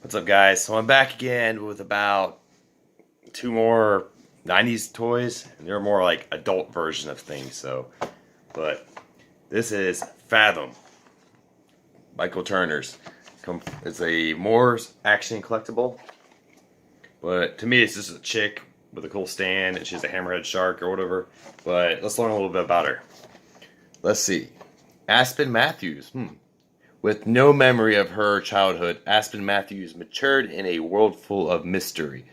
What's up, guys? So I'm back again with about two more 90s toys, and they're more like adult version of things. But this is Fathom, Michael Turner's. It's a Moore's action collectible, but to me, it's just a chick with a cool stand, and she's a hammerhead shark or whatever. But let's learn a little bit about her. Let's see. Aspen Matthews. With no memory of her childhood, Aspen Matthews matured in a world full of mystery.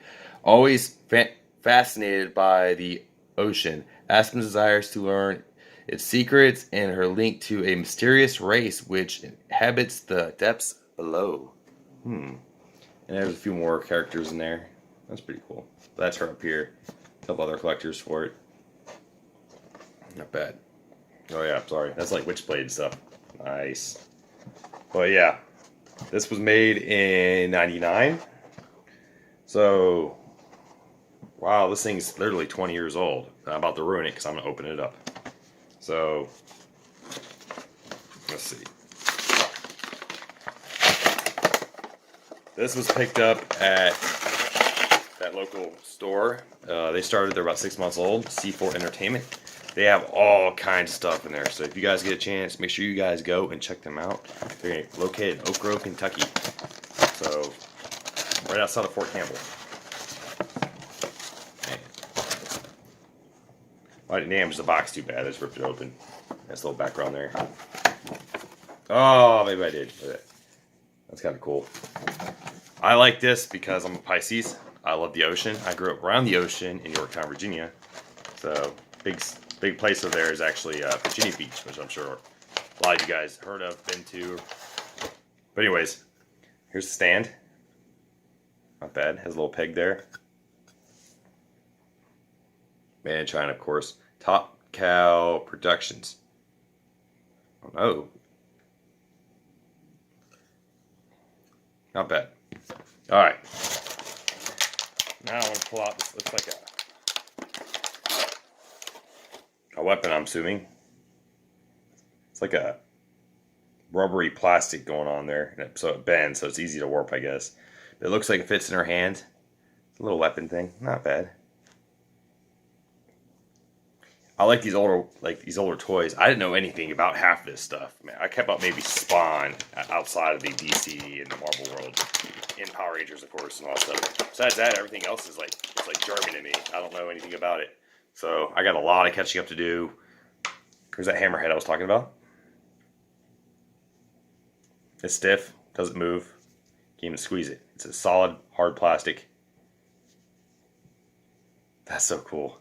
Always fascinated by the ocean, Aspen desires to learn its secrets and her link to a mysterious race which inhabits the depths below. And there's a few more characters in there. That's pretty cool. That's her up here. A couple other collectors for it. Not bad. Oh yeah, sorry. That's like Witchblade stuff. Nice. But yeah, this was made in '99. So, wow, this thing's literally 20 years old. I'm about to ruin it because I'm going to open it up. So, let's see. This was picked up at that local store. They're about 6 months old, C4 Entertainment. They have all kinds of stuff in there. So if you guys get a chance, make sure you guys go and check them out. They're located in Oak Grove, Kentucky. So, right outside of Fort Campbell. Man. Well, I didn't damage the box too bad. I just ripped it open. Nice little background there. Oh, maybe I did. That's kind of cool. I like this because I'm a Pisces. I love the ocean. I grew up around the ocean in Yorktown, Virginia. So, big place over there is actually Virginia Beach, which I'm sure a lot of you guys heard of, been to. But anyways, here's the stand. Not bad. Has a little peg there. Man, China, of course. Top Cow Productions. Oh no. Not bad. Alright. Now I want to pull out this. Looks like a weapon, I'm assuming. It's like a rubbery plastic going on there, so it bends, so it's easy to warp, I guess. It looks like it fits in her hand. It's a little weapon thing, not bad. I like these older toys. I didn't know anything about half this stuff. Man, I kept up maybe Spawn outside of the DC and the Marvel world, and Power Rangers, of course, and all that stuff. Besides that, everything else is like jargon to me. I don't know anything about it. So I got a lot of catching up to do. Here's that hammerhead I was talking about. It's stiff, doesn't move. Can't even squeeze it. It's a solid, hard plastic. That's so cool.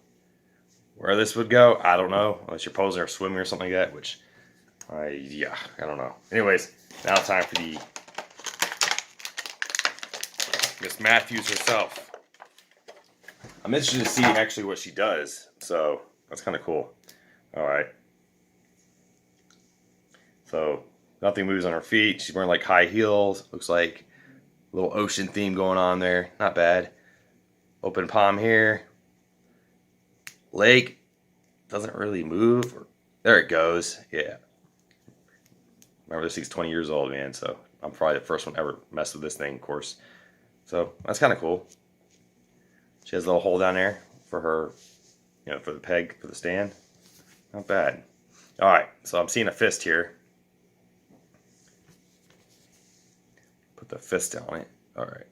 Where this would go, I don't know. Unless you're posing or swimming or something like that, which, yeah, I don't know. Anyways, now it's time for the Miss Matthews herself. I'm interested to see actually what she does, so that's kind of cool. Alright. So, nothing moves on her feet. She's wearing like high heels. Looks like a little ocean theme going on there. Not bad. Open palm here. Leg doesn't really move. There it goes. Yeah. Remember, this thing's 20 years old, man, so I'm probably the first one ever messed with this thing, of course. So, that's kind of cool. She has a little hole down there for her, for the peg, for the stand. Not bad. Alright, so I'm seeing a fist here. Put the fist on it. Alright.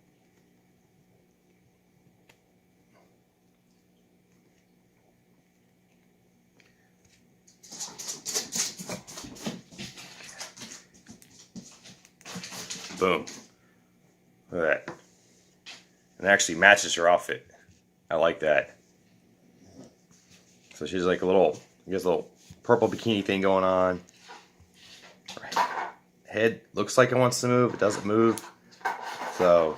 Boom. Look at that. And it actually matches her outfit. I like that. So she's like a little purple bikini thing going on. Head looks like it wants to move. It doesn't move. So,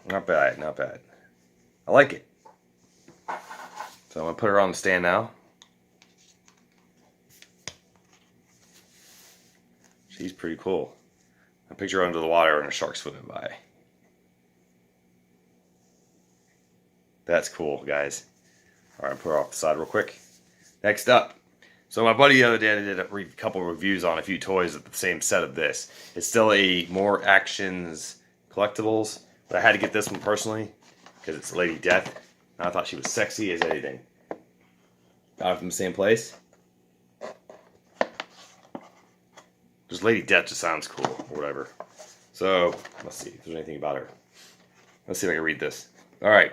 not bad, not bad. I like it. So I'm going to put her on the stand now. She's pretty cool. I picture her under the water and a shark swimming by. That's cool, guys. Alright, put her off the side real quick. Next up. So my buddy the other day did a couple reviews on a few toys of the same set of this. It's still a More Actions collectibles, but I had to get this one personally because it's Lady Death. And I thought she was sexy as anything. Got it from the same place. Just Lady Death just sounds cool or whatever. So let's see if there's anything about her. Let's see if I can read this. All right,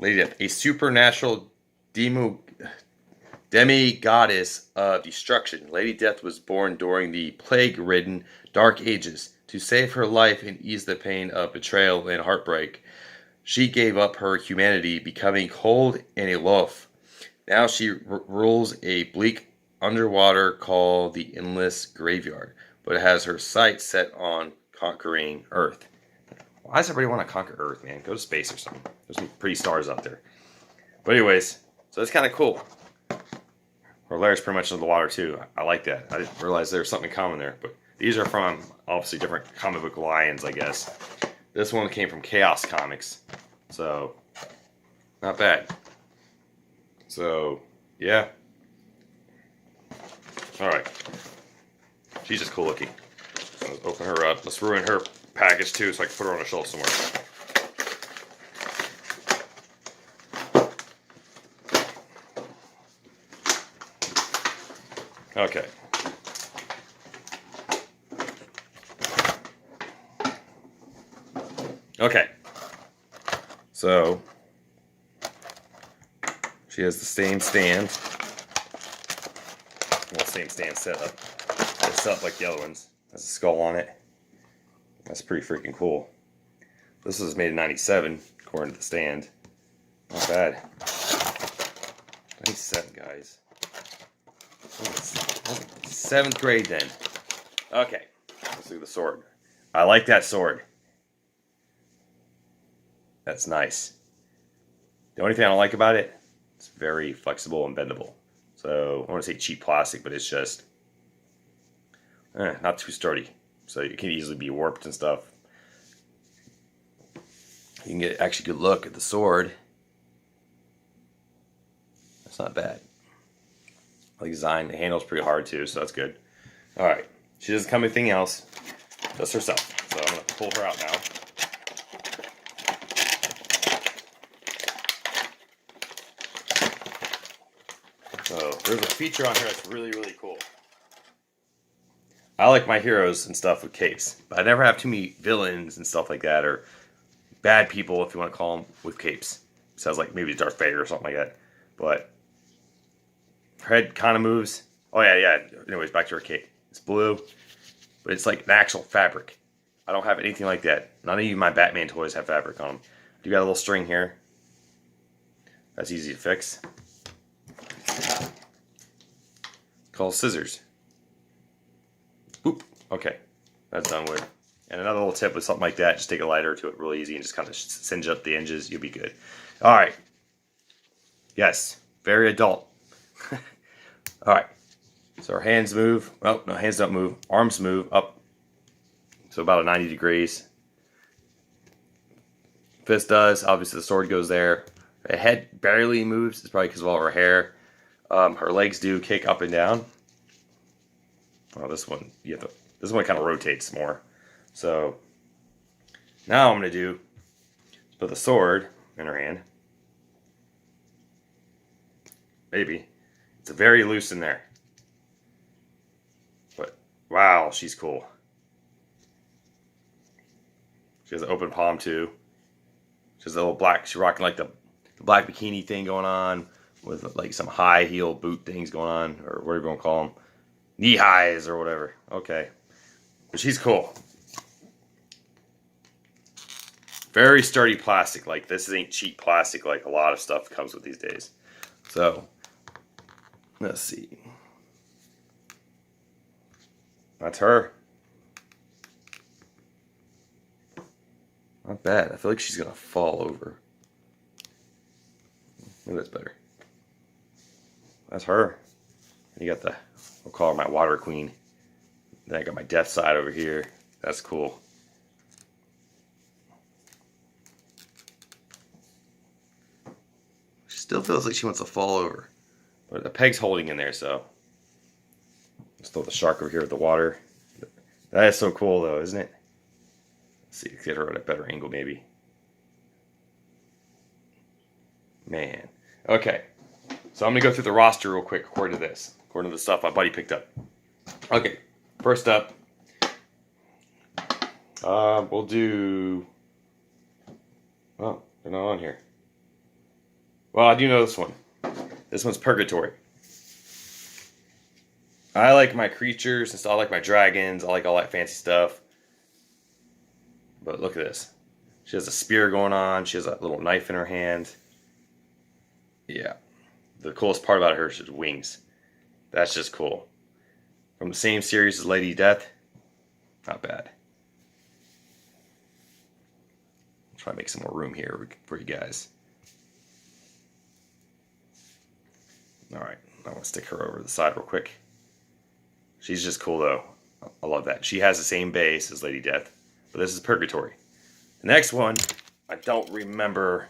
Lady Death, a supernatural demi-goddess of destruction. Lady Death was born during the plague-ridden Dark Ages. To save her life and ease the pain of betrayal and heartbreak, she gave up her humanity, becoming cold and a loaf. Now she rules a bleak underwater called the Endless Graveyard, but has her sights set on conquering Earth. Why does everybody want to conquer Earth, man? Go to space or something. There's some pretty stars out there. But anyways, so it's kind of cool. Her lair's pretty much in the water too. I like that. I didn't realize there was something in common there. But these are from, obviously, different comic book lions, I guess. This one came from Chaos Comics. So, not bad. So, yeah. Alright. She's just cool looking. So let's open her up. Let's ruin her package too so I can put her on a shelf somewhere. Okay. Okay. So, she has the same stand. Well, same stand setup. It's set up like the other ones. Has a skull on it. That's pretty freaking cool. This was made in '97, according to the stand. Not bad. 97, guys. 7th grade then. Okay. Let's do the sword. I like that sword. That's nice. The only thing I don't like about it, it's very flexible and bendable. So, I don't want to say cheap plastic, but it's just not too sturdy. So it can easily be warped and stuff. You can get actually good look at the sword. That's not bad. I like the design. The handle's pretty hard too, so that's good. Alright. She doesn't come with anything else. Just herself. So I'm going to pull her out now. So there's a feature on here that's really, really cool. I like my heroes and stuff with capes, but I never have too many villains and stuff like that, or bad people, if you want to call them, with capes. Sounds like maybe Darth Vader or something like that. But her head kind of moves. Oh yeah. Anyways, back to her cape. It's blue, but it's like an actual fabric. I don't have anything like that. None of you my Batman toys have fabric on them. You got a little string here. That's easy to fix. Called scissors. Boop. Okay, that's done with. And another little tip with something like that, just take a lighter to it really easy and just kind of singe up the edges. You'll be good. All right. Yes, very adult. All right. So our hands move. Oh, no, hands don't move. Arms move up. So about a 90 degrees. Fist does. Obviously, the sword goes there. The head barely moves. It's probably because of all her hair. Her legs do kick up and down. Oh, this one, this one kind of rotates more. So now I'm going to do is put the sword in her hand. Maybe. It's very loose in there. But wow, she's cool. She has an open palm too. She has a little black, she's rocking like the black bikini thing going on with like some high heel boot things going on, or whatever you want to call them. Knee highs or whatever. Okay. But she's cool. Very sturdy plastic. Like, this ain't cheap plastic like a lot of stuff comes with these days. So, let's see. That's her. Not bad. I feel like she's going to fall over. Maybe that's better. That's her. You got the, we'll call her my water queen. Then I got my death side over here. That's cool. She still feels like she wants to fall over. But the peg's holding in there, so let's throw the shark over here with the water. That is so cool, though, isn't it? Let's see, get her at a better angle, maybe. Man. Okay. So I'm going to go through the roster real quick according to this. According to the stuff my buddy picked up. Okay. First up, we'll do... Oh, they're not on here. Well, I do know this one. This one's Purgatory. I like my creatures and stuff. I like my dragons. I like all that fancy stuff. But look at this. She has a spear going on. She has a little knife in her hand. Yeah. The coolest part about her is her wings. That's just cool. From the same series as Lady Death. Not bad. I'll try to make some more room here for you guys. Alright. I want to stick her over the side real quick. She's just cool, though. I love that. She has the same base as Lady Death. But this is Purgatory. The next one, I don't remember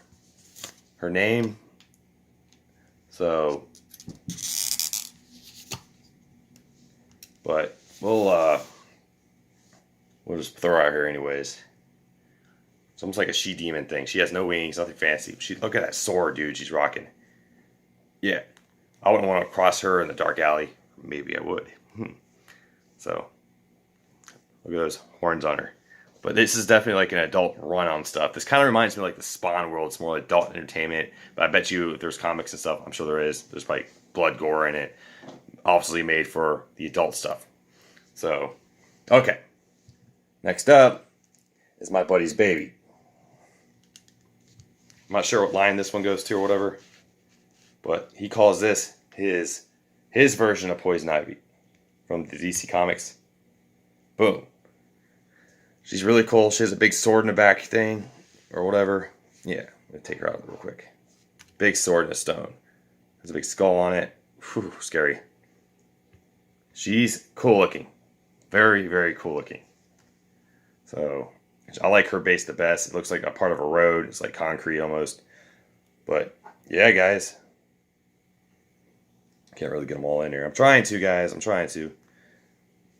her name. So, but we'll just throw her out here anyways. It's almost like a she-demon thing. She has no wings, nothing fancy. Look at that sword, dude. She's rocking. Yeah. I wouldn't want to cross her in the dark alley. Maybe I would. So, look at those horns on her. But this is definitely like an adult run-on stuff. This kind of reminds me of like the Spawn world. It's more like adult entertainment. But I bet you if there's comics and stuff, I'm sure there is. There's probably blood, gore in it. Obviously made for the adult stuff. So, okay. Next up is my buddy's baby. I'm not sure what line this one goes to or whatever. But he calls this his version of Poison Ivy from the DC Comics. Boom. She's really cool. She has a big sword in the back thing, or whatever. Yeah, I'm going to take her out real quick. Big sword in a stone. There's a big skull on it. Whew, scary. She's cool looking. Very, very cool looking. So, I like her base the best. It looks like a part of a road. It's like concrete almost. But, yeah, guys. Can't really get them all in here. I'm trying to, guys. I'm trying to.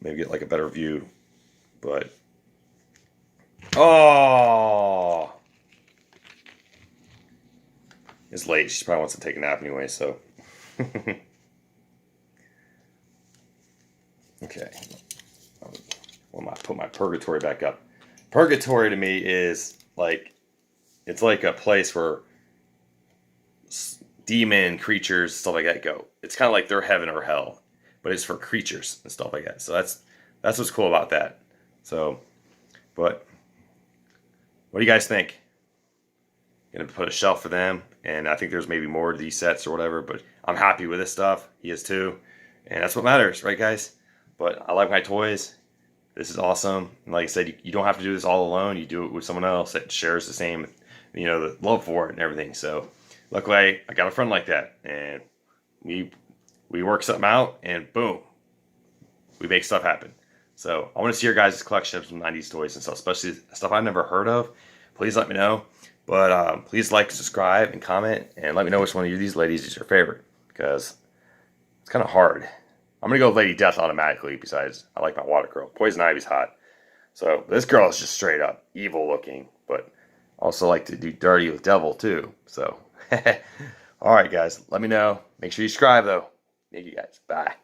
Maybe get like a better view. But... Oh! It's late. She probably wants to take a nap anyway, so... Okay. I'm going to put my Purgatory back up. Purgatory to me is like... It's like a place where demon creatures, stuff like that go. It's kind of like their heaven or hell. But it's for creatures and stuff like that. So that's what's cool about that. So, but... What do you guys think? Gonna put a shelf for them, and I think there's maybe more of these sets or whatever, but I'm happy with this stuff. He is too, and that's what matters, right, guys? But I like my toys. This is awesome. And like I said, you don't have to do this all alone. You do it with someone else that shares the same, the love for it and everything. So, luckily, I got a friend like that, and we work something out, and boom, we make stuff happen. So I want to see your guys' collection of some 90s toys and stuff, especially stuff I've never heard of. Please let me know. But please like, subscribe, and comment, and let me know which one of these ladies is your favorite, because it's kind of hard. I'm going to go Lady Death automatically, besides I like my water girl. Poison Ivy's hot. So this girl is just straight up evil looking, but also like to do dirty with devil too. So, alright guys, let me know. Make sure you subscribe though. Thank you guys. Bye.